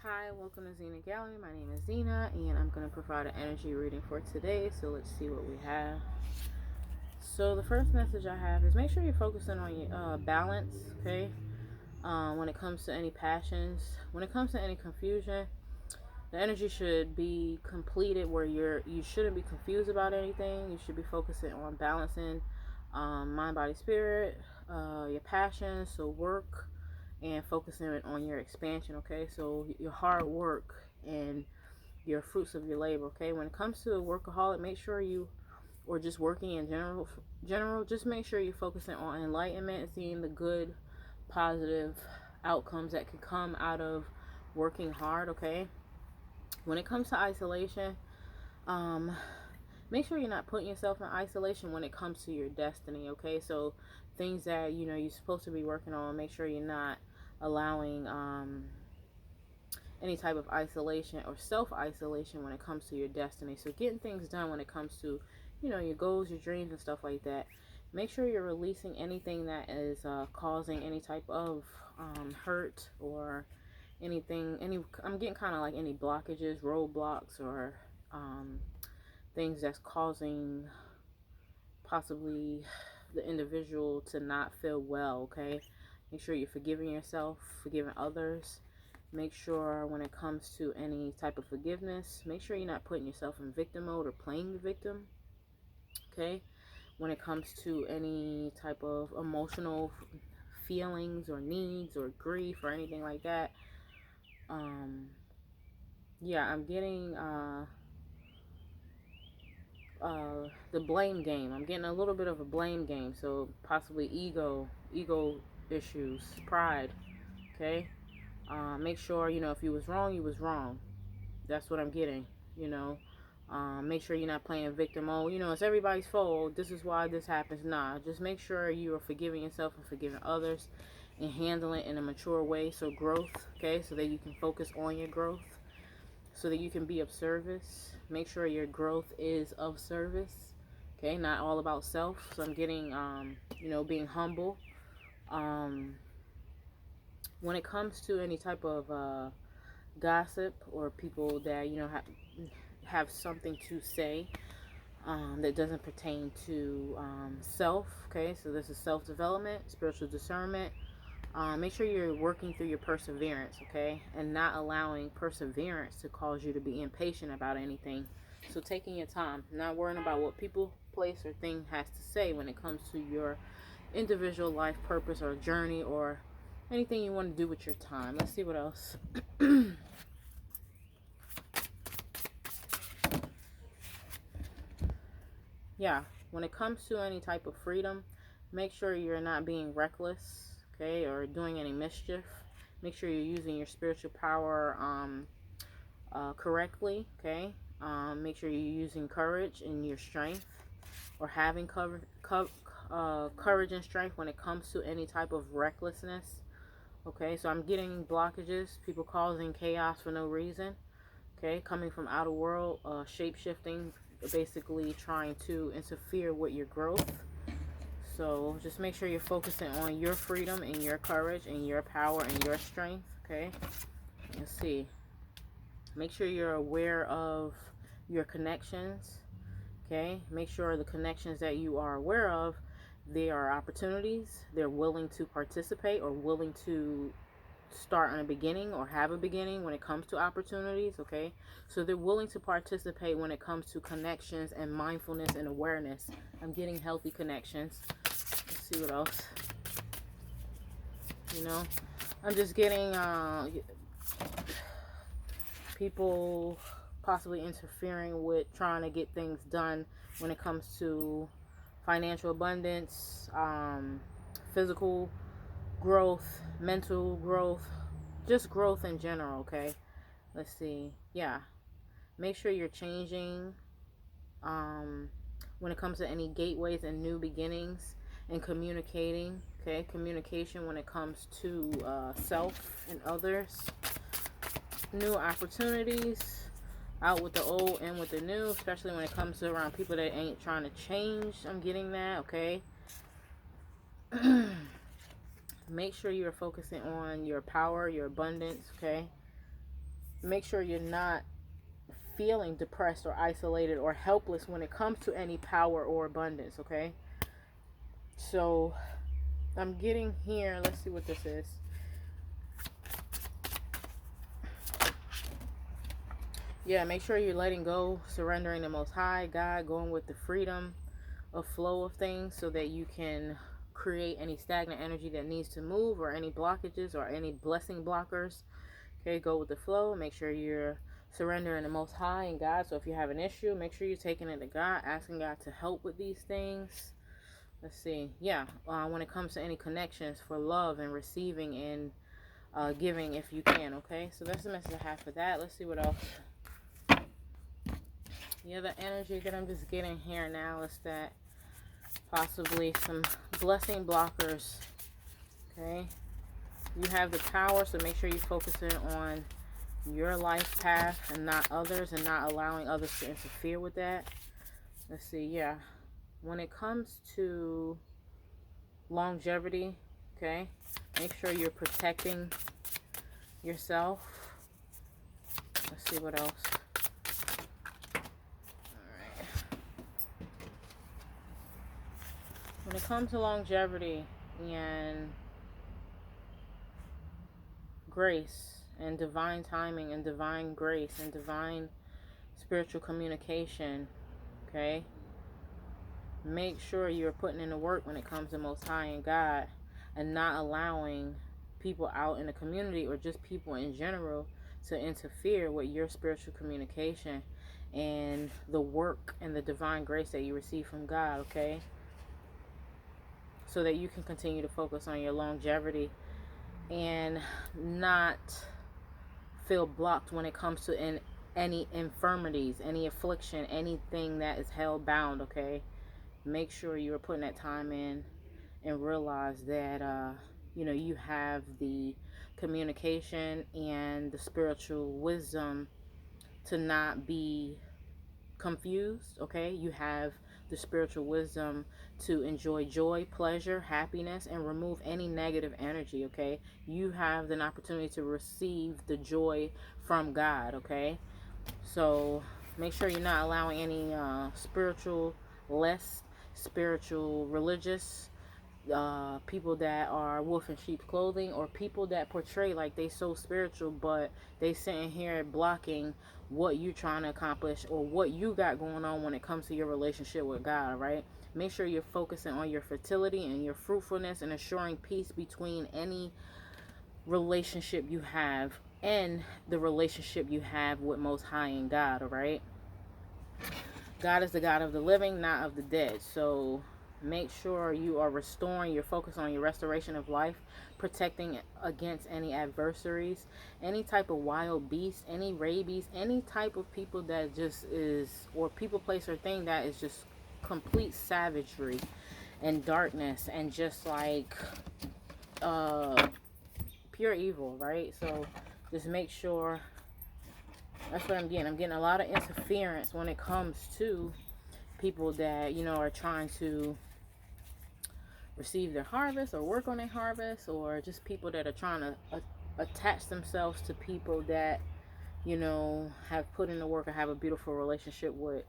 Hi, welcome to Zenagallery. My name is Zena, and I'm going to provide an energy reading for today. So let's see what we have. So the first message I have is make sure you're focusing on your balance, okay? When it comes to any passions, when it comes to any confusion, the energy should be completed where you shouldn't be confused about anything. You should be focusing on balancing mind, body, spirit, your passions, so work, and focusing on your expansion, okay? So your hard work and your fruits of your labor, okay? When it comes to a workaholic, make sure you, or just working in general, just make sure you're focusing on enlightenment and seeing the good, positive outcomes that can come out of working hard, okay? When it comes to isolation, um, make sure you're not putting yourself in isolation when it comes to your destiny, okay? So things that, you're supposed to be working on, make sure you're not allowing any type of isolation or self-isolation when it comes to your destiny. So getting things done when it comes to, your goals, your dreams, and stuff like that. Make sure you're releasing anything that is causing any type of hurt or I'm getting kind of like any blockages, roadblocks, or things that's causing possibly the individual to not feel well, okay? Make sure you're forgiving yourself, forgiving others. Make sure when it comes to any type of forgiveness, make sure you're not putting yourself in victim mode or playing the victim, okay? When it comes to any type of emotional feelings or needs or grief or anything like that, yeah, I'm getting the blame game. I'm getting a little bit of a blame game, so possibly ego issues, pride, okay? Make sure, if you was wrong, you was wrong. That's what I'm getting, you know. Make sure you're not playing victim. Oh, it's everybody's fault. This is why this happens. Nah, just make sure you are forgiving yourself and forgiving others and handling it in a mature way. So growth, okay, so that you can focus on your growth, so that you can be of service. Make sure your growth is of service, okay, not all about self. So I'm getting, being humble. Um, when it comes to any type of gossip or people that have something to say that doesn't pertain to self, okay, so this is self-development, spiritual discernment. Make sure you're working through your perseverance, okay, and not allowing perseverance to cause you to be impatient about anything. So taking your time, not worrying about what people, place, or thing has to say when it comes to your individual life purpose or journey or anything you want to do with your time. Let's see what else. Yeah, when it comes to any type of freedom, make sure you're not being reckless, okay, or doing any mischief. Make sure you're using your spiritual power correctly, okay. Make sure you're using courage and your strength, or having courage and strength when it comes to any type of recklessness. Okay, so I'm getting blockages, people causing chaos for no reason. Okay, coming from outer world, shape shifting, basically trying to interfere with your growth. So just make sure you're focusing on your freedom and your courage and your power and your strength. Okay, let's see. Make sure you're aware of your connections. Okay, make sure the connections that you are aware of, they are opportunities. They're willing to participate or willing to start in a beginning or have a beginning when it comes to opportunities, okay? So they're willing to participate when it comes to connections and mindfulness and awareness. I'm getting healthy connections. Let's see what else. I'm just getting people possibly interfering with trying to get things done when it comes to financial abundance, physical growth, mental growth, just growth in general, okay? Let's see. Yeah. Make sure you're changing when it comes to any gateways and new beginnings and communicating, okay? Communication when it comes to self and others. New opportunities, out with the old and with the new, especially when it comes to around people that ain't trying to change. I'm getting that, okay? Make sure you're focusing on your power, your abundance, okay? make sure you're not feeling depressed or isolated or helpless when it comes to any power or abundance, okay? So I'm getting here, let's see what this is. Yeah, make sure you're letting go, surrendering the Most High, God, going with the freedom of flow of things so that you can create any stagnant energy that needs to move, or any blockages or any blessing blockers. Okay, go with the flow. Make sure you're surrendering the Most High and God. So if you have an issue, make sure you're taking it to God, asking God to help with these things. Let's see. Yeah, when it comes to any connections for love and receiving and giving, if you can. Okay, so that's the message I have for that. Let's see what else. The other energy that I'm just getting here now is that possibly some blessing blockers. Okay, you have the power, so make sure you're focusing on your life path and not others, and not allowing others to interfere with that. Let's see. Yeah, when it comes to longevity, okay, make sure you're protecting yourself. Let's see what else. When it comes to longevity and grace and divine timing and divine grace and divine spiritual communication, okay, make sure you're putting in the work when it comes to Most High and God, and not allowing people out in the community or just people in general to interfere with your spiritual communication and the work and the divine grace that you receive from God, okay? So that you can continue to focus on your longevity and not feel blocked when it comes to any infirmities, any affliction, anything that is held bound, okay? Make sure you are putting that time in and realize that, you have the communication and the spiritual wisdom to not be confused, okay? You have the spiritual wisdom to enjoy joy, pleasure, happiness, and remove any negative energy, okay? You have an opportunity to receive the joy from God, okay? So make sure you're not allowing any less spiritual, religious people that are wolf in sheep's clothing, or people that portray like they so spiritual, but they sitting here blocking what you trying to accomplish or what you got going on when it comes to your relationship with God, right? Make sure you're focusing on your fertility and your fruitfulness and assuring peace between any relationship you have and the relationship you have with Most High and God, all right? God is the God of the living, not of the dead. So make sure you are restoring your focus on your restoration of life, protecting against any adversaries, any type of wild beast, any rabies, any type of people that just is, or people, place, or thing that is just complete savagery and darkness and just like pure evil, right? So just make sure. That's what I'm getting. I'm getting a lot of interference when it comes to people that, are trying to receive their harvest or work on their harvest, or just people that are trying to attach themselves to people that, have put in the work or have a beautiful relationship with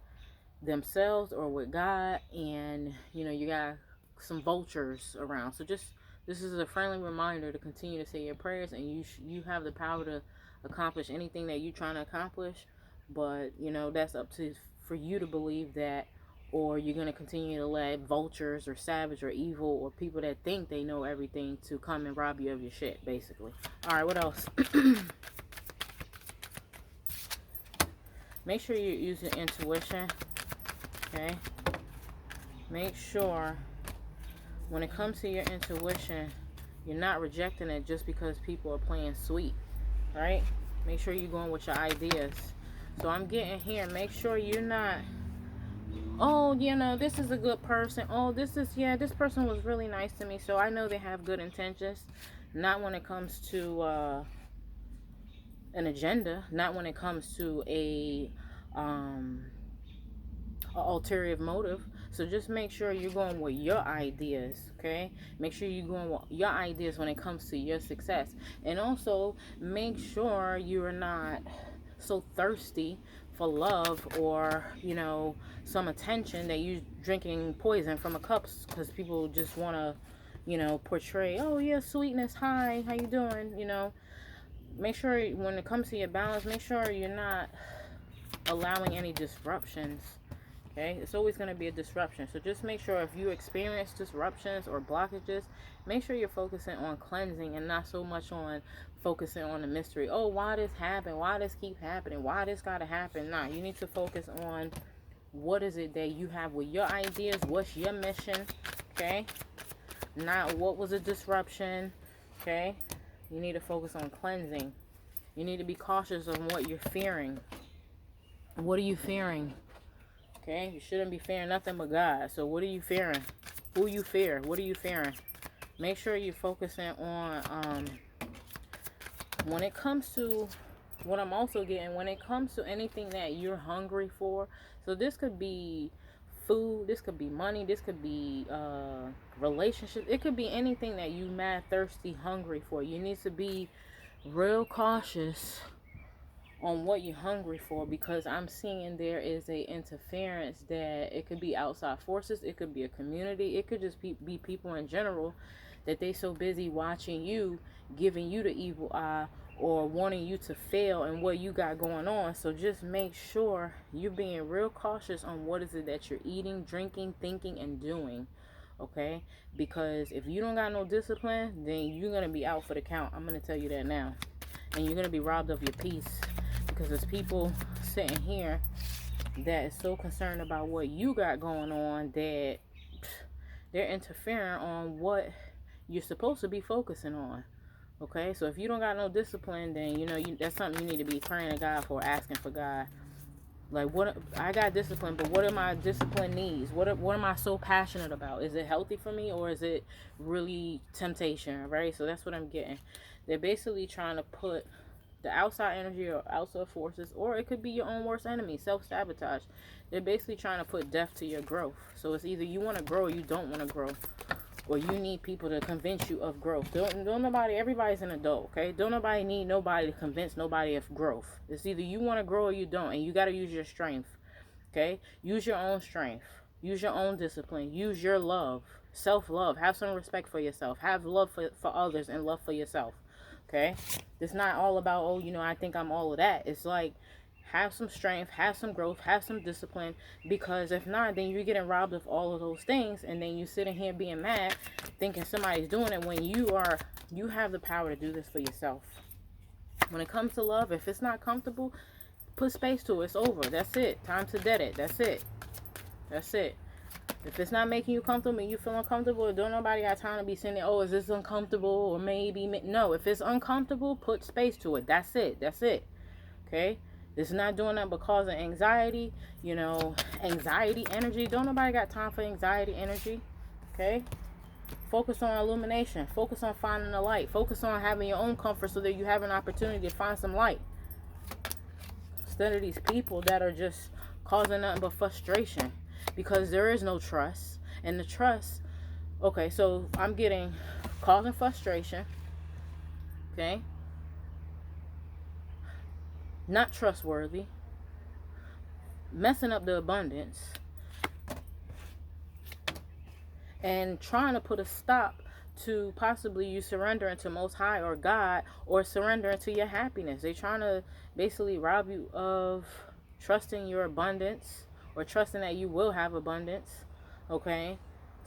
themselves or with God. And, you got some vultures around. So just, this is a friendly reminder to continue to say your prayers, and you have the power to accomplish anything that you're trying to accomplish. But, that's up to for you to believe that, or you're going to continue to let vultures or savage or evil or people that think they know everything to come and rob you of your shit, basically. All right, what else? Make sure you're using intuition, okay? Make sure when it comes to your intuition, you're not rejecting it just because people are playing sweet, right? Make sure you're going with your ideas. So I'm getting here, make sure you're not, oh, this is a good person. Oh, this person was really nice to me, so I know they have good intentions. Not when it comes to an agenda. Not when it comes to a ulterior motive. So just make sure you're going with your ideas, okay? Make sure you're going with your ideas when it comes to your success. And also make sure you're not so thirsty for love or, some attention that you drinking poison from a cup, because people just want to, portray, oh yeah, sweetness, hi, how you doing, Make sure when it comes to your balance, make sure you're not allowing any disruptions. Okay, it's always going to be a disruption. So just make sure if you experience disruptions or blockages, make sure you're focusing on cleansing and not so much on focusing on the mystery. Oh, why this happened? Why this keep happening? Why this got to happen? Nah, you need to focus on what is it that you have with your ideas. What's your mission? Okay, not what was a disruption. Okay, you need to focus on cleansing. You need to be cautious of what you're fearing. What are you fearing? Okay, you shouldn't be fearing nothing but God. So what are you fearing? Who you fear? What are you fearing? Make sure you're focusing on, when it comes to, what I'm also getting, when it comes to anything that you're hungry for. So this could be food, this could be money, this could be relationships. It could be anything that you mad, thirsty, hungry for. You need to be real cautious on what you're hungry for, because I'm seeing there is a interference that it could be outside forces, it could be a community, it could just be people in general, that they so busy watching you, giving you the evil eye, or wanting you to fail and what you got going on. So just make sure you're being real cautious on what is it that you're eating, drinking, thinking, and doing. Okay, because if you don't got no discipline, then you're gonna be out for the count. I'm gonna tell you that now, and you're gonna be robbed of your peace. Because there's people sitting here that is so concerned about what you got going on that they're interfering on what you're supposed to be focusing on. Okay, so if you don't got no discipline, then that's something you need to be praying to God for, asking for God. Like, what I got discipline, but what are my discipline needs? What am I so passionate about? Is it healthy for me, or is it really temptation? Right? So that's what I'm getting. They're basically trying to put the outside energy or outside forces, or it could be your own worst enemy, self-sabotage. They're basically trying to put death to your growth. So it's either you want to grow or you don't want to grow, or you need people to convince you of growth. Don't nobody, everybody's an adult, okay? Don't nobody need nobody to convince nobody of growth. It's either you want to grow or you don't, and you got to use your strength, okay? Use your own strength. Use your own discipline. Use your love, self-love. Have some respect for yourself. Have love for others and love for yourself. Okay, it's not all about, I think I'm all of that. It's like, have some strength, have some growth, have some discipline, because if not, then you're getting robbed of all of those things, and then you sitting here being mad, thinking somebody's doing it, when you have the power to do this for yourself. When it comes to love, if it's not comfortable, put space to it. It's over. That's it. Time to dead it. That's it. That's it. If it's not making you comfortable and you feel uncomfortable, don't nobody got time to be saying, oh, is this uncomfortable? Or maybe. No, if it's uncomfortable, put space to it. That's it. That's it. Okay? It's not doing that but causing anxiety, anxiety energy. Don't nobody got time for anxiety energy. Okay? Focus on illumination. Focus on finding the light. Focus on having your own comfort so that you have an opportunity to find some light. Instead of these people that are just causing nothing but frustration. Because there is no trust. And the trust, okay, so I'm getting causing frustration. Okay? Not trustworthy. Messing up the abundance. And trying to put a stop to possibly you surrendering to Most High or God, or surrendering to your happiness. They're trying to basically rob you of trusting your abundance, or trusting that you will have abundance, okay?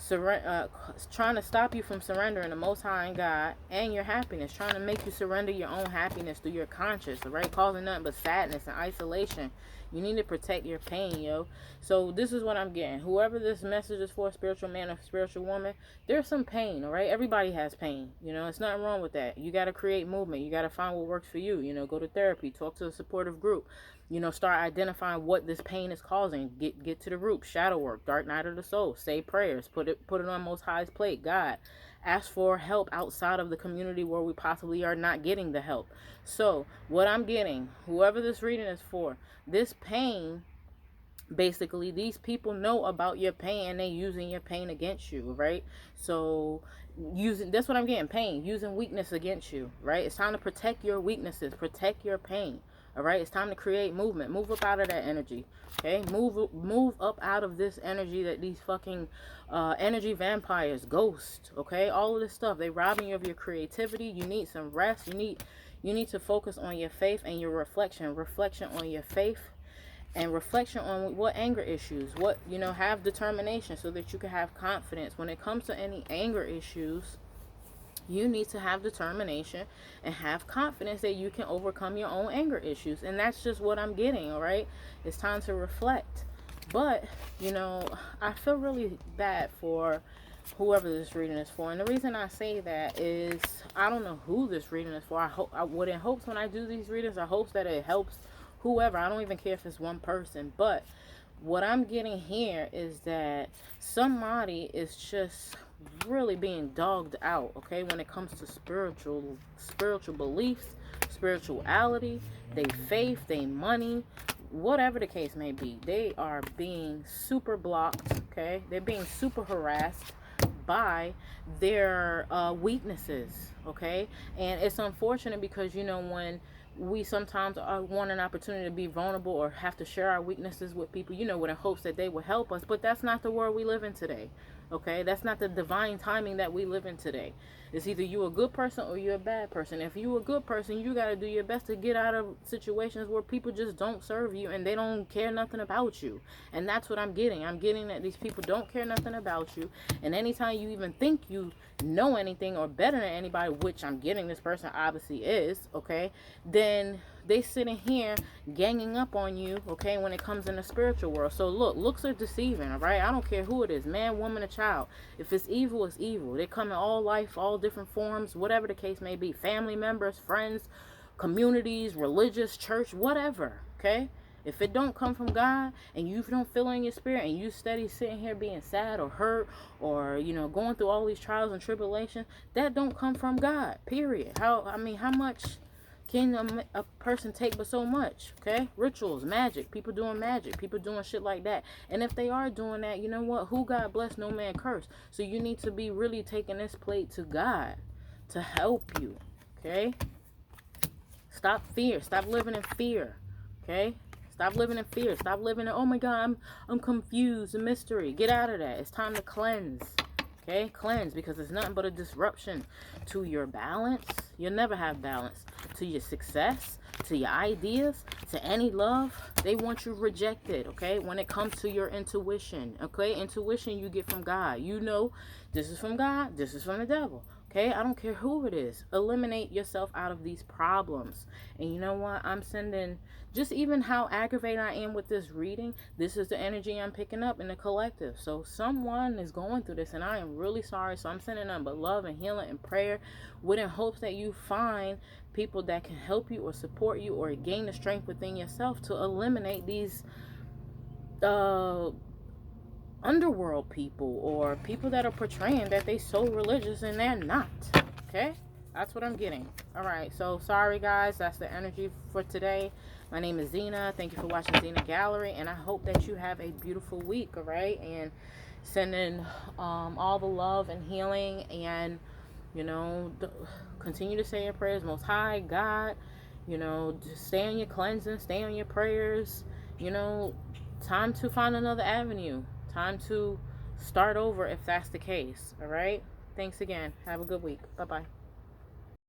Trying to stop you from surrendering to Most High and God and your happiness. Trying to make you surrender your own happiness through your conscience, right? Causing nothing but sadness and isolation. You need to protect your pain, yo. So this is what I'm getting. Whoever this message is for, spiritual man or spiritual woman, there's some pain, all right? Everybody has pain. It's nothing wrong with that. You got to create movement. You got to find what works for you. Go to therapy. Talk to a supportive group. Start identifying what this pain is causing. Get to the root. Shadow work. Dark night of the soul. Say prayers. Put it on Most High's plate. God. Ask for help outside of the community where we possibly are not getting the help. So, what I'm getting, whoever this reading is for, this pain Basically, these people know about your pain and they using your pain against you, right? So using, that's what I'm getting, pain, using weakness against you, right? It's time to protect your weaknesses, protect your pain. All right, it's time to create movement. Move up out of that energy. Okay, move up out of this energy that these fucking energy vampires, ghosts, okay, all of this stuff, they robbing you of your creativity. You need some rest. You need to focus on your faith and your reflection on your faith and reflection on what anger issues, what, have determination so that you can have confidence when it comes to any anger issues. You need to have determination and have confidence that you can overcome your own anger issues. And that's just what I'm getting. All right, it's time to reflect. But I feel really bad for whoever this reading is for. And the reason I say that is I don't know who this reading is for. I would in hopes when I do these readings, I hope that it helps whoever. I don't even care if it's one person. But what I'm getting here is that somebody is just really being dogged out, okay, when it comes to spiritual beliefs, spirituality, they faith, they money, whatever the case may be. They are being super blocked, okay? They're being super harassed by their weaknesses, okay? And it's unfortunate because when we sometimes want an opportunity to be vulnerable or have to share our weaknesses with people, with the hopes that they will help us. But that's not the world we live in today. Okay, that's not the divine timing that we live in today. It's either you a good person or you're a bad person. If you a good person, you got to do your best to get out of situations where people just don't serve you and they don't care nothing about you. And that's what I'm getting. I'm getting that these people don't care nothing about you. And anytime you even think you know anything or better than anybody, which I'm getting this person obviously is, okay, then they sitting here ganging up on you, okay, when it comes in the spiritual world. So look, looks are deceiving, all right? I don't care who it is, man, woman, or child. If it's evil, it's evil. They come in all life, all different forms, whatever the case may be. Family members, friends, communities, religious, church, whatever, okay? If it don't come from God and you don't feel in your spirit and you steady sitting here being sad or hurt or, going through all these trials and tribulations, that don't come from God, period. How much can a person take but so much? Okay, rituals, magic, people doing shit like that. And if they are doing that, you know what, who God bless, no man curse. So you need to be really taking this plate to God to help you. Okay, stop living in fear. Okay, stop living in fear, stop living in, oh my God, I'm confused, a mystery. Get out of that. It's time to cleanse. Okay, cleanse, because it's nothing but a disruption to your balance. You'll never have balance. To your success, to your ideas, to any love. They want you rejected, okay? When it comes to your intuition, okay? Intuition you get from God. This is from God, this is from the devil. Okay, I don't care who it is. Eliminate yourself out of these problems. And you know what? I'm sending, just even how aggravated I am with this reading, this is the energy I'm picking up in the collective. So someone is going through this and I am really sorry. So I'm sending them but love and healing and prayer with in hopes that you find people that can help you or support you or gain the strength within yourself to eliminate these underworld people or people that are portraying that they so religious and they're not. Okay, that's what I'm getting. All right, so sorry guys, that's the energy for today. My name is Zena. Thank you for watching Zenagallery, and I hope that you have a beautiful week. All right, and sending all the love and healing, and continue to say your prayers. Most High God, just stay on your cleansing, stay on your prayers. Time to find another avenue. Time to start over if that's the case. All right. Thanks again. Have a good week. Bye-bye.